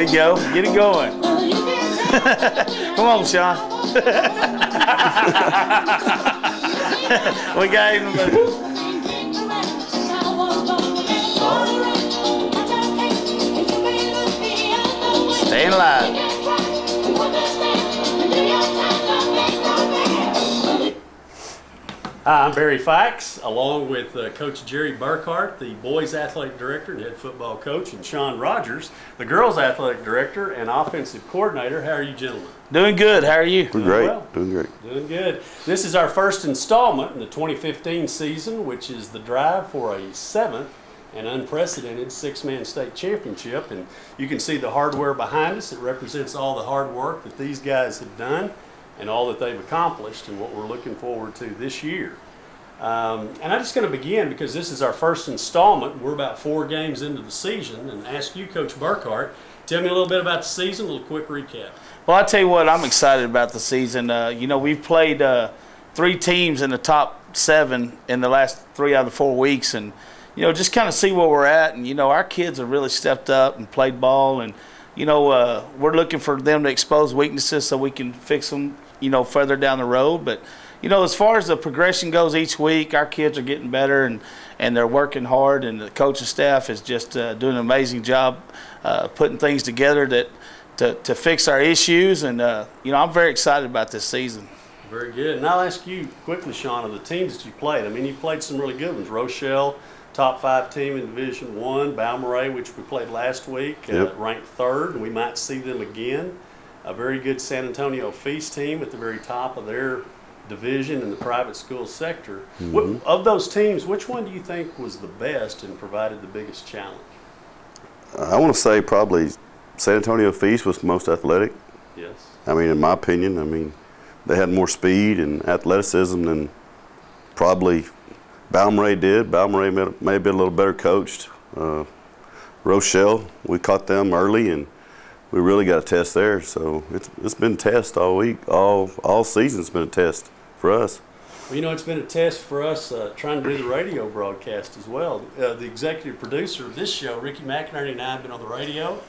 There you go. Get it going. Come on, Sean. We got him. Staying alive. Hi, I'm Barry Fikes, along with Coach Jerry Burkhart, the boys athletic director and head football coach, and Sean Rogers, the girls athletic director and offensive coordinator. How are you gentlemen? Doing good. How are you? Doing great. Well. Doing great. Doing good. This is our first installment in the 2015 season, which is the drive for a 7th and unprecedented 6-man state championship. And you can see the hardware behind us. It represents all the hard work that these guys have done and all that they've accomplished and what we're looking forward to this year. And I'm just going to begin because this is our first installment. We're about 4 games into the season, and ask you, Coach Burkhart, tell me a little bit about the season, a little quick recap. Well, I'll tell you what, I'm excited about the season. You know, we've played 3 teams in the top 7 in the last 3 out of the 4 weeks, and, you know, just kind of see where we're at. And, you know, our kids have really stepped up and played ball, and, you know, we're looking for them to expose weaknesses so we can fix them, you know, further down the road. But, you know, as far as the progression goes each week, our kids are getting better and they're working hard, and the coaching staff is just doing an amazing job putting things together to fix our issues. And, you know, I'm very excited about this season. Very good. And I'll ask you quickly, Sean, of the teams that you played. I mean, you played some really good ones. Rochelle, top 5 team in Division I. Balmorhea, which we played last week, ranked 3rd, and we might see them again. A very good San Antonio Feast team at the very top of their division in the private school sector. Mm-hmm. Of those teams, which one do you think was the best and provided the biggest challenge? I want to say probably San Antonio Feast was most athletic. Yes. I mean, in my opinion, I mean, they had more speed and athleticism than probably Balmorhea did. Balmorhea may have been a little better coached. Rochelle, we caught them early, and we really got a test there. So it's been a test all week, all season. It's been a test for us. Well, you know, it's been a test for us trying to do the radio broadcast as well. The executive producer of this show, Ricky McInerney, and I have been on the radio,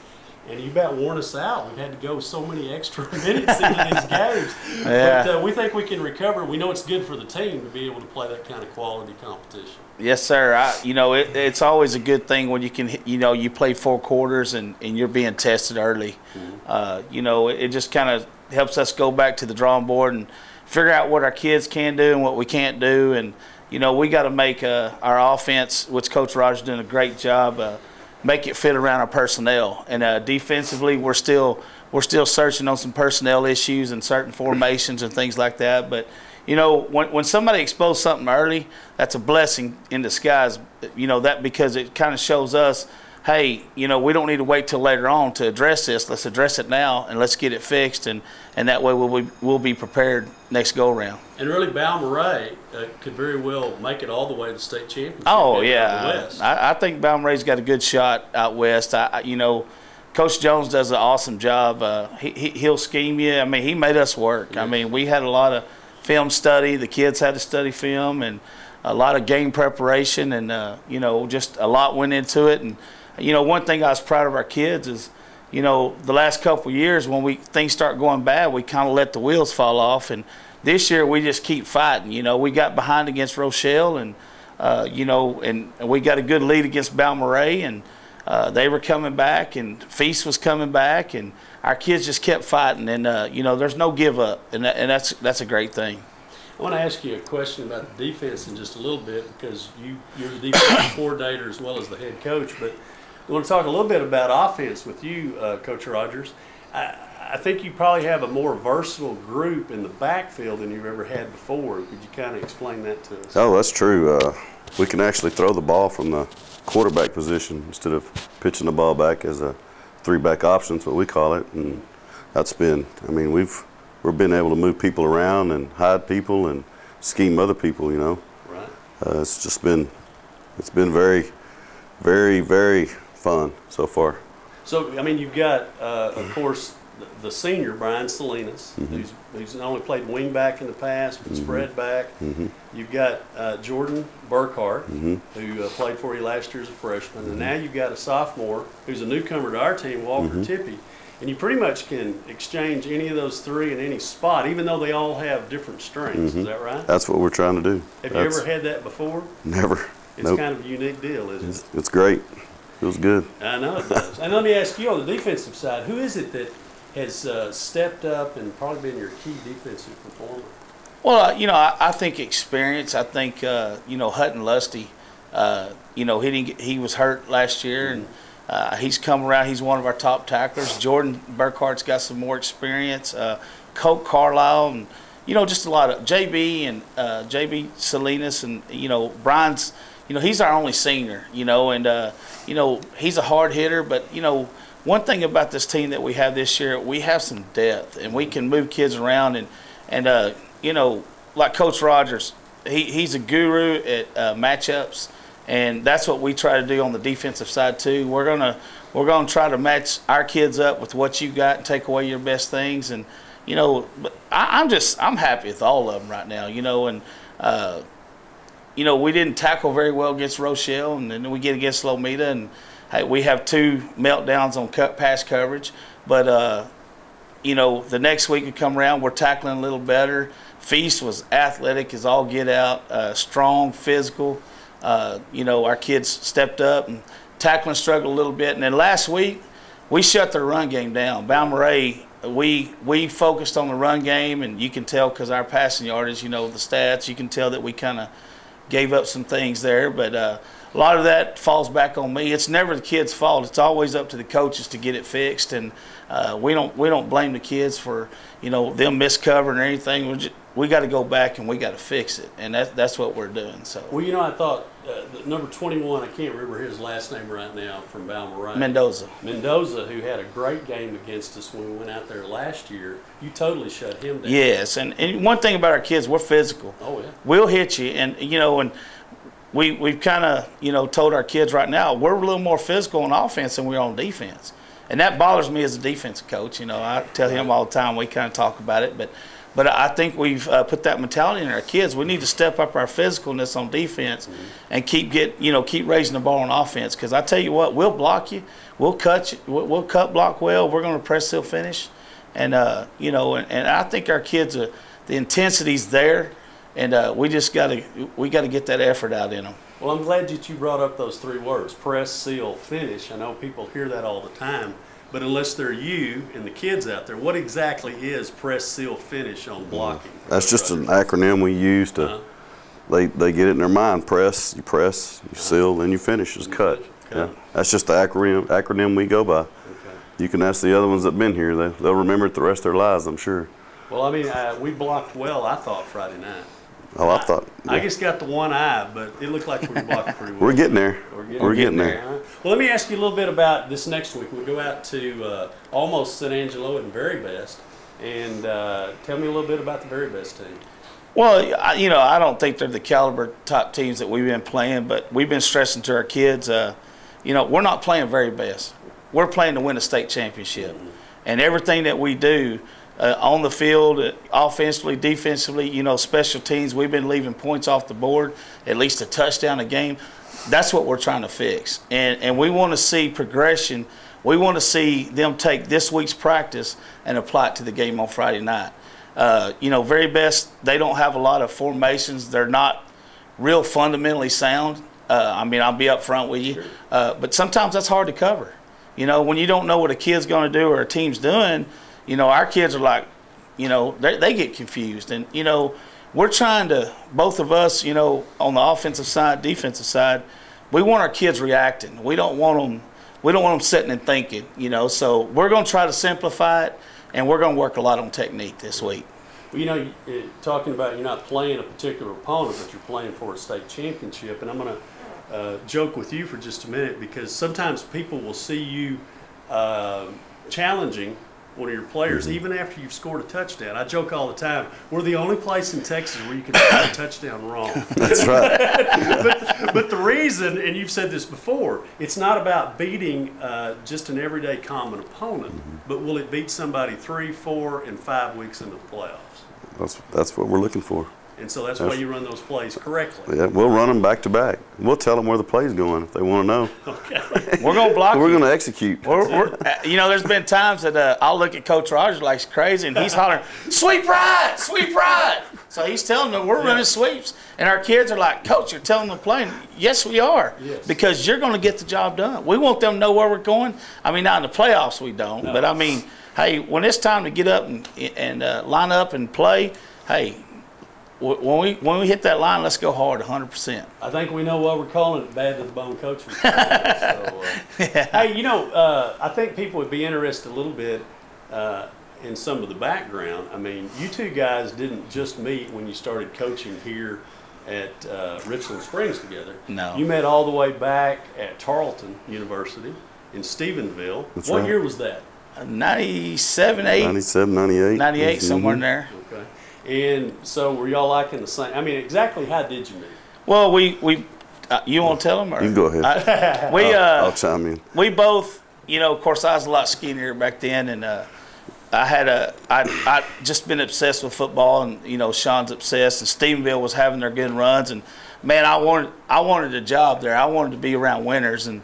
and you about worn us out. We've had to go so many extra minutes into these games. Yeah. But we think we can recover. We know it's good for the team to be able to play that kind of quality competition. Yes, sir. You know, it's always a good thing when you can, you know, you play 4 quarters and you're being tested early. Mm-hmm. You know, it just kind of helps us go back to the drawing board and figure out what our kids can do and what we can't do. And, you know, we got to make our offense, which Coach Rogers doing a great job, make it fit around our personnel. And defensively, we're still searching on some personnel issues and certain formations and things like that. But, you know, when somebody exposes something early, that's a blessing in disguise. You know, that because it kind of shows us, hey, you know, we don't need to wait till later on to address this. Let's address it now and let's get it fixed, and that way we'll be prepared next go around. And really, Balmorhea could very well make it all the way to the state championship. Oh yeah, I think Balmorhea's got a good shot out west. You know, Coach Jones does an awesome job. He'll scheme you. I mean, he made us work. Yes. I mean, we had a lot of film study. The kids had to study film and a lot of game preparation, and you know, just a lot went into it. And you know, one thing I was proud of our kids is, you know, the last couple of years when things start going bad, we kind of let the wheels fall off. And this year we just keep fighting. You know, we got behind against Rochelle, and you know, and we got a good lead against Balmorhea, and they were coming back, and Feast was coming back, and our kids just kept fighting. And you know, there's no give up, and that's a great thing. I want to ask you a question about the defense in just a little bit, because you're the defensive coordinator as well as the head coach. But I want to talk a little bit about offense with you, Coach Rogers. I think you probably have a more versatile group in the backfield than you've ever had before. Could you kind of explain that to us? Oh, that's true. We can actually throw the ball from the quarterback position instead of pitching the ball back as a 3-back option, that's what we call it. And that's been, I mean, we've been able to move people around and hide people and scheme other people, you know. Right. It's just been, it's been very, very, very fun so far. So, I mean, you've got, of course, the senior, Brian Salinas, who's not only played wingback in the past, but spread back. You've got Jordan Burkhart, who played for you last year as a freshman. And now you've got a sophomore who's a newcomer to our team, Walker Tippy. And you pretty much can exchange any of those three in any spot, even though they all have different strengths. Is that right? That's what we're trying to do. Have you ever had that before? Never. It's kind of a unique deal, isn't it? It's great. Feels good. I know it does. And let me ask you, on the defensive side, who is it that has stepped up and probably been your key defensive performer? Well, I think experience. I think, Hutton Lusty, he was hurt last year, and he's come around. He's one of our top tacklers. Jordan Burkhart's got some more experience. Coke Carlisle, and, just a lot of JB and JB Salinas, and, Brian's, he's our only senior, and, he's a hard hitter, but, one thing about this team that we have this year, we have some depth, and we can move kids around, and like Coach Rogers, he's a guru at matchups, and that's what we try to do on the defensive side too. We're gonna try to match our kids up with what you got and take away your best things, and but I'm happy with all of them right now, and we didn't tackle very well against Rochelle, and then we get against Lomita, and hey, we have 2 meltdowns on pass coverage, but the next week we come around, we're tackling a little better. Feast was athletic as all get out, strong, physical. Our kids stepped up, and tackling struggled a little bit. And then last week, we shut their run game down. Balmorhea, we focused on the run game, and you can tell because our passing yardage, the stats, you can tell that we kind of gave up some things there. But a lot of that falls back on me. It's never the kids' fault. It's always up to the coaches to get it fixed, and we don't blame the kids for them miscovering or anything. We got to go back and we got to fix it, and that's what we're doing. So. Well, I thought number 21, I can't remember his last name right now, from Balmorhea. Mendoza, who had a great game against us when we went out there last year. You totally shut him down. Yes, and one thing about our kids, we're physical. Oh yeah. We'll hit you, and and we've kind of told our kids right now we're a little more physical on offense than we're on defense, and that bothers me as a defensive coach. I tell him all the time. We kind of talk about it, but I think we've put that mentality in our kids. We need to step up our physicalness on defense and keep raising the ball on offense. Because I tell you what, we'll block you, we'll cut you, we'll cut block well. We're going to press seal finish, and and I think our kids the intensity's there, and we just got to get that effort out in them. Well, I'm glad that you brought up those 3 words: press, seal, finish. I know people hear that all the time. But unless they're you and the kids out there, what exactly is press, seal, finish on blocking? That's just an acronym we use to. They get it in their mind. Press, you seal, then you finish. Is cut. Yeah, that's just the acronym we go by. Okay. You can ask the other ones that've been here. They'll remember it the rest of their lives, I'm sure. Well, we blocked well, I thought, Friday night. Oh, I thought. Yeah. I just got the one eye, but it looked like we blocked pretty well. We're getting there. We're getting there. Huh? Well, let me ask you a little bit about this next week. We go out to almost St. Angelo and Very Best, and tell me a little bit about the Very Best team. Well, I don't think they're the caliber top teams that we've been playing, but we've been stressing to our kids, we're not playing Very Best. We're playing to win a state championship, and everything that we do. On the field, offensively, defensively, special teams, we've been leaving points off the board, at least a touchdown a game. That's what we're trying to fix. And we want to see progression. We want to see them take this week's practice and apply it to the game on Friday night. Very Best, they don't have a lot of formations. They're not real fundamentally sound. I'll be up front with you. But sometimes that's hard to cover. When you don't know what a kid's going to do or a team's doing, our kids are like, they get confused. And, we're trying to, both of us, on the offensive side, defensive side, we want our kids reacting. We don't want them sitting and thinking, So we're going to try to simplify it, and we're going to work a lot on technique this week. Well, talking about you're not playing a particular opponent, but you're playing for a state championship. And I'm going to joke with you for just a minute, because sometimes people will see you challenging one of your players, even after you've scored a touchdown. I joke all the time, we're the only place in Texas where you can score a touchdown wrong. That's right. But the reason, and you've said this before, it's not about beating just an everyday common opponent, but will it beat somebody 3, 4, and 5 weeks into the playoffs? That's what we're looking for. And so that's why you run those plays correctly. Yeah, we'll run them back to back. We'll tell them where the play's going if they want to know. Okay. We're going to block We're you. going to execute. You know, there's been times that I'll look at Coach Rogers like he's crazy, and he's hollering, "Sweep right, sweep right." So he's telling them we're running sweeps, and our kids are like, "Coach, you're telling them to play." Yes, we are, because you're going to get the job done. We want them to know where we're going. I mean, not in the playoffs we don't, but I mean, hey, when it's time to get up and line up and play, hey. When we hit that line, let's go hard, 100%. I think we know why we're calling it bad to the bone coaching. Hey, you know, I think people would be interested a little bit in some of the background. I mean, you two guys didn't just meet when you started coaching here at Richland Springs together. No. You met all the way back at Tarleton University in Stephenville. That's what right. year was that? 97, 8. 97, 98. 98, somewhere in there. Okay. And so were y'all like in the same, I mean, exactly how did you meet? Well, we you want to tell them? Or? You can go ahead. I'll chime in. We both, you know, of course, I was a lot skinnier back then, and I'd just been obsessed with football, and, you know, Sean's obsessed, and Stephenville was having their good runs, and, man, I wanted a job there. I wanted to be around winners, and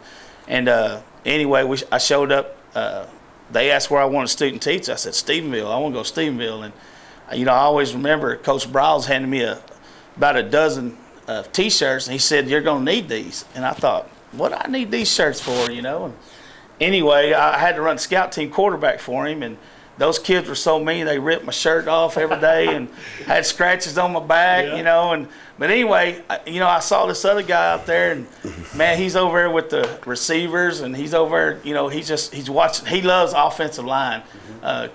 anyway, I showed up. They asked where I wanted to student teach. I said, Stephenville. I want to go to Stephenville, and you know, I always remember Coach Bryles handed me about a dozen T-shirts, and he said, "You're going to need these." And I thought, what do I need these shirts for, you know? And anyway, I had to run scout team quarterback for him, and those kids were so mean. They ripped my shirt off every day and had scratches on my back, you know. But anyway, you know, I saw this other guy out there, and, man, he's over there with the receivers, and he's over there, you know, he's watching. He loves offensive line.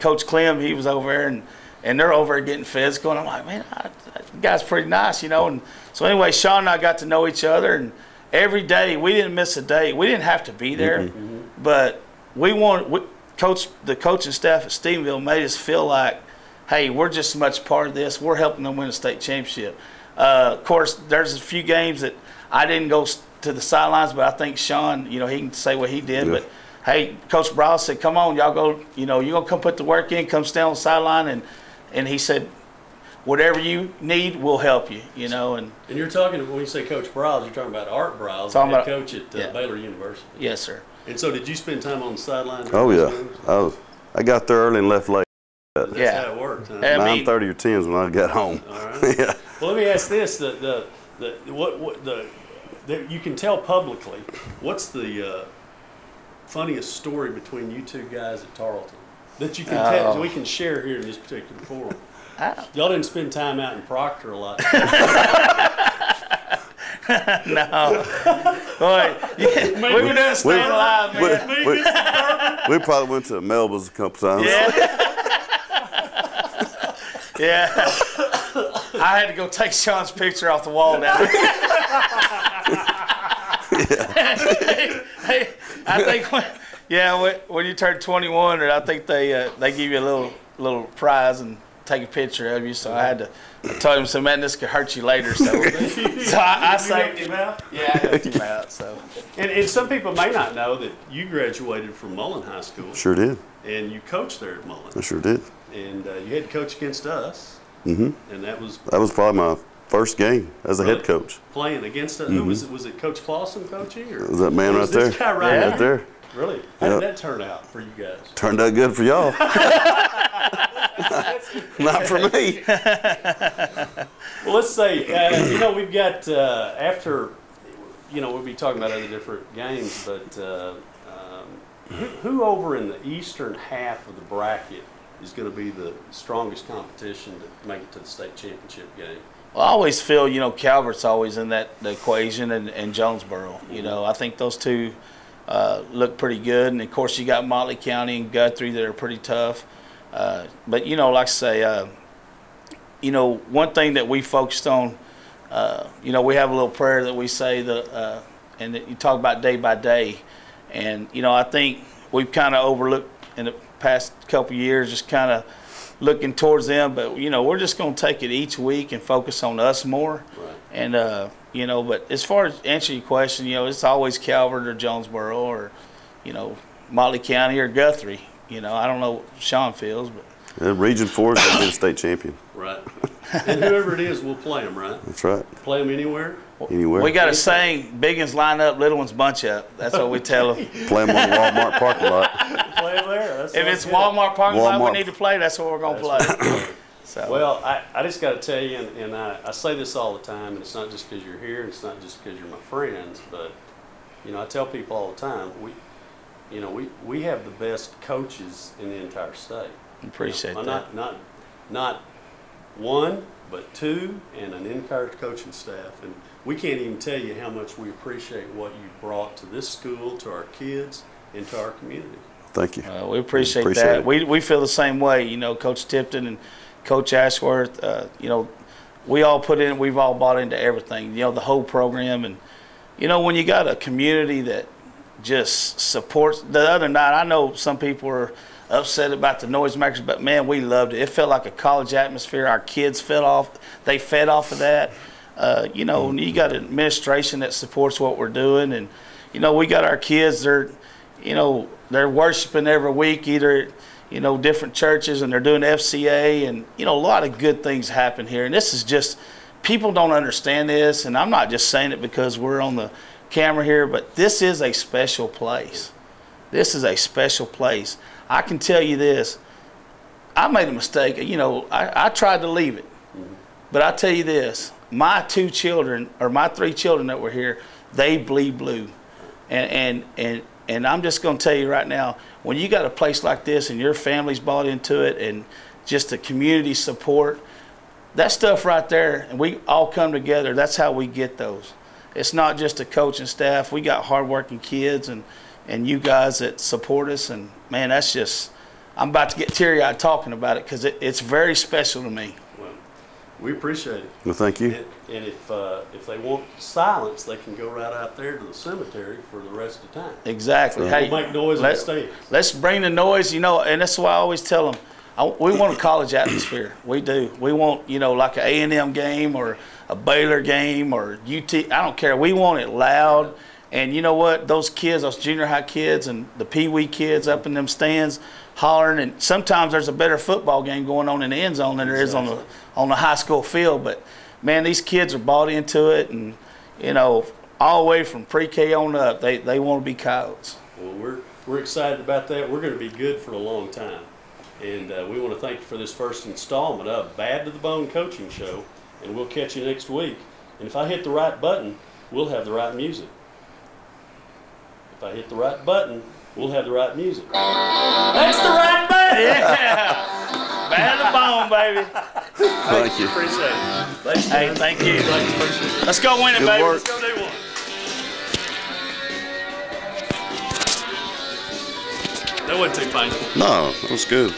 Coach Clem, he was over there, and they're over there getting physical. And I'm like, man, that guy's pretty nice, you know. And so anyway, Sean and I got to know each other. And every day, we didn't miss a day. We didn't have to be there. But the coaching staff at Stephenville made us feel like, hey, we're just as much part of this. We're helping them win a state championship. Of course, there's a few games that I didn't go to the sidelines, but I think Sean, you know, he can say what he did. But, hey, Coach Bryles said, come on, y'all go, you know, you're going to come put the work in, come stand on the sideline, and he said, whatever you need, we'll help you, you know. And you're talking, when you say Coach Bryles, you're talking about Art Bryles, the head coach at Baylor University. Yes, sir. And so did you spend time on the sideline? Oh, yeah. I got there early and left late. That's how it worked, huh? 9:30 or 10 is when I got home. All right. Yeah. Well, let me ask this: you can tell publicly, what's the funniest story between you two guys at Tarleton that you can tell, we can share here in this particular forum? Y'all didn't spend time out in Proctor a lot. No. Boy, we were doing Staying Alive, man. We probably went to Melba's a couple times. Yeah. I had to go take Sean's picture off the wall down there. Hey, I think when you turn 21, I think they give you a little prize and take a picture of you. So I told him, so man, this could hurt you later. So I saved him out. Yeah, I helped him out. So and some people may not know that you graduated from Mullen High School. Sure did. And you coached there at Mullen. I sure did. And you had to coach against us. Mm-hmm. And that was probably my first game as a head coach. Playing against us. Who was it? Was it Coach Clausen coaching? Or was that man right there? This guy right there. Really? How did that turn out for you guys? Turned out good for y'all. Not for me. Well, let's say, you know, we've got, after, you know, we'll be talking about other different games, but who over in the eastern half of the bracket is going to be the strongest competition to make it to the state championship game? Well, I always feel, you know, Calvert's always in the equation, and Jonesboro. You know, I think those two look pretty good. And, of course, you got Motley County and Guthrie that are pretty tough. But, you know, like I say, you know, one thing that we focused on, you know, we have a little prayer that we say, and that you talk about day by day. And, you know, I think we've kind of overlooked in the past couple of years, just kind of looking towards them. But, you know, we're just going to take it each week and focus on us more. Right. And, you know, but as far as answering your question, you know, it's always Calvert or Jonesboro or, you know, Motley County or Guthrie. You know, I don't know what Sean feels, but. Region 4 is going to be the state champion. Right. And whoever it is, we'll play them, right? That's right. Play them anywhere? Anywhere. We got a saying, big ones line up, little ones bunch up. That's what we tell them. Play them on the Walmart parking lot. Play them there. If it's Walmart parking lot we need to play, that's what we're going to play. So. Well, I just got to tell you, and I say this all the time, and it's not just because you're here, and it's not just because you're my friends, but, you know, I tell people all the time, we have the best coaches in the entire state. Appreciate that. Not one, but two, and an entire coaching staff. And we can't even tell you how much we appreciate what you brought to this school, to our kids, and to our community. Thank you. We appreciate that. It. We feel the same way. You know, Coach Tipton and Coach Ashworth, you know, we've all bought into everything, you know, the whole program. And, you know, when you got a community that just supports, the other night, I know some people were upset about the noisemakers, but man, we loved it. It felt like a college atmosphere. Our kids fed off of that. You know, you got an administration that supports what we're doing, and you know, we got our kids. They're worshiping every week, either different churches, and they're doing FCA, and you know, a lot of good things happen here. And this is just, people don't understand this, and I'm not just saying it because we're on the camera here, but this is a special place. This is a special place. I can tell you this, I made a mistake. You know, I tried to leave it. But I tell you this, my 3 children that were here, they bleed blue. And I'm just going to tell you right now, when you got a place like this and your family's bought into it and just the community support, that stuff right there, and we all come together, that's how we get those. It's not just a coaching staff. We got hardworking kids and you guys that support us, and man, that's just, I'm about to get teary-eyed talking about it because it's very special to me. Well, we appreciate it. Well, thank you. And if they want silence, they can go right out there to the cemetery for the rest of the time. Exactly. Hey, we'll make noise on the stage. Let's bring the noise, you know, and that's why I always tell them, we want a college atmosphere. We do. We want, you know, like an A&M game or a Baylor game or UT. I don't care. We want it loud. And you know what? Those kids, those junior high kids and the Pee-wee kids up in them stands hollering, and sometimes there's a better football game going on in the end zone than there is on the high school field. But, man, these kids are bought into it, and, you know, all the way from pre-K on up, they want to be Coyotes. Well, we're excited about that. We're going to be good for a long time. And we want to thank you for this first installment of Bad to the Bone Coaching Show, and we'll catch you next week. And if I hit the right button, we'll have the right music. If I hit the right button, we'll have the right music. That's the right button! Yeah! Bad to the bone, baby. Thank you. Appreciate it. Thanks, Hey, thank you. Appreciate it. Let's go win it, Good baby. work. Let's go do one. That wasn't too painful. No, that was good.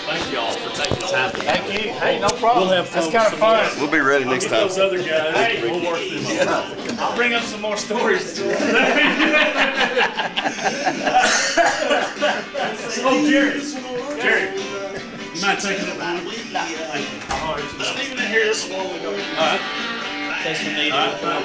Thank you all for taking the time. Thank you. Hey, no problem. We'll have That's fun kind of some more. fun. We'll be ready next time. Those other guys, Hey, we'll work them out. I'll bring up some more stories. Oh, Jerry, you mind taking it back? I'm leaving it here this morning. All right. In case we need it. All right.